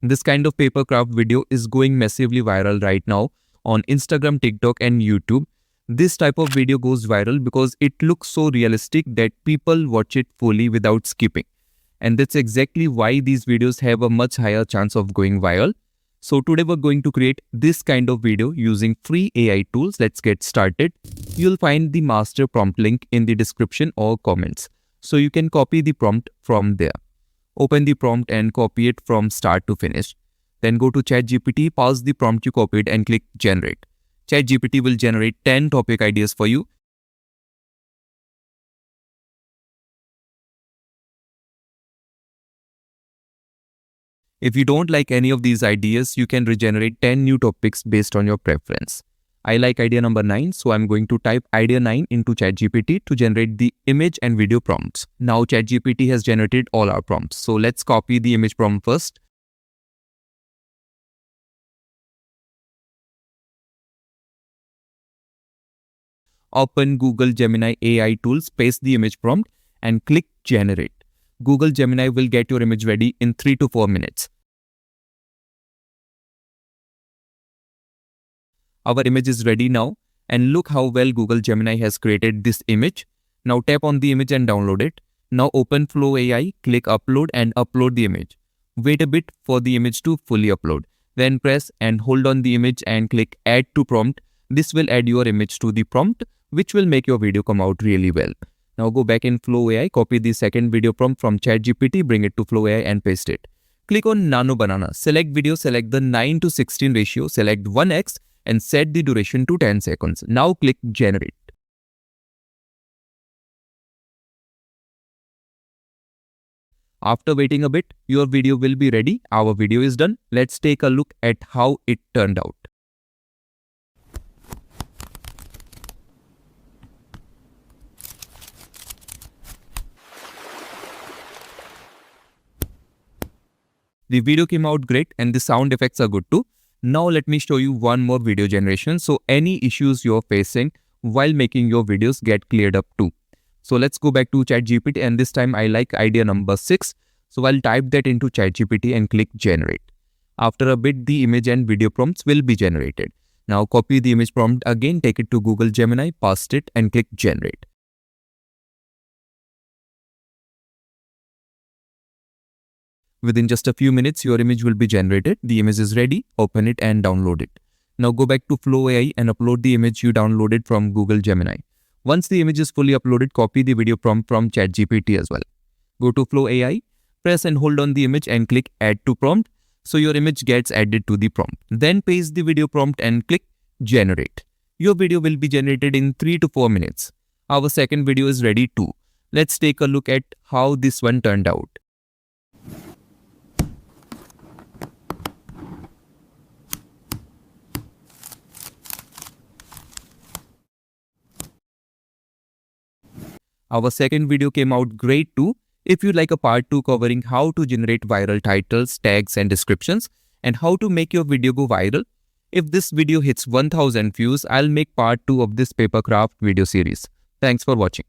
This kind of paper craft video is going massively viral right now on Instagram, TikTok and YouTube. This type of video goes viral because it looks so realistic that people watch it fully without skipping. And that's exactly why these videos have a much higher chance of going viral. So today we're going to create this kind of video using free AI tools. Let's get started. You'll find the master prompt link in the description or comments. So you can copy the prompt from there. Open the prompt and copy it from start to finish. Then go to ChatGPT, pause the prompt you copied and click generate. ChatGPT will generate 10 topic ideas for you. If you don't like any of these ideas, you can regenerate 10 new topics based on your preference. I like idea number 9, so I'm going to type idea 9 into ChatGPT to generate the image and video prompts. Now ChatGPT has generated all our prompts. So let's copy the image prompt first. Open Google Gemini AI tools, paste the image prompt and click generate. Google Gemini will get your image ready in 3 to 4 minutes. Our image is ready now, and look how well Google Gemini has created this image. Now tap on the image and download it. Now open Flow AI, click upload and upload the image. Wait a bit for the image to fully upload. Then press and hold on the image and click add to prompt. This will add your image to the prompt, which will make your video come out really well. Now go back in Flow AI, copy the second video prompt from ChatGPT, bring it to Flow AI and paste it. Click on Nano Banana, select video, select the 9:16 ratio, select 1x and set the duration to 10 seconds. Now click generate. After waiting a bit, your video will be ready. Our video is done. Let's take a look at how it turned out. The video came out great and the sound effects are good too. Now let me show you one more video generation, so any issues you're facing while making your videos get cleared up too. So let's go back to ChatGPT, and this time I like idea number 6. So I'll type that into ChatGPT and click generate. After a bit, the image and video prompts will be generated. Now copy the image prompt again, take it to Google Gemini, paste it and click generate. Within just a few minutes, your image will be generated. The image is ready. Open it and download it. Now go back to Flow AI and upload the image you downloaded from Google Gemini. Once the image is fully uploaded, copy the video prompt from ChatGPT as well. Go to Flow AI, press and hold on the image and click add to prompt, so your image gets added to the prompt. Then paste the video prompt and click generate. Your video will be generated in 3 to 4 minutes. Our second video is ready too. Let's take a look at how this one turned out. Our second video came out great too. If you'd like a part 2 covering how to generate viral titles, tags and descriptions and how to make your video go viral, if this video hits 1000 views, I'll make part 2 of this paper craft video series. Thanks for watching.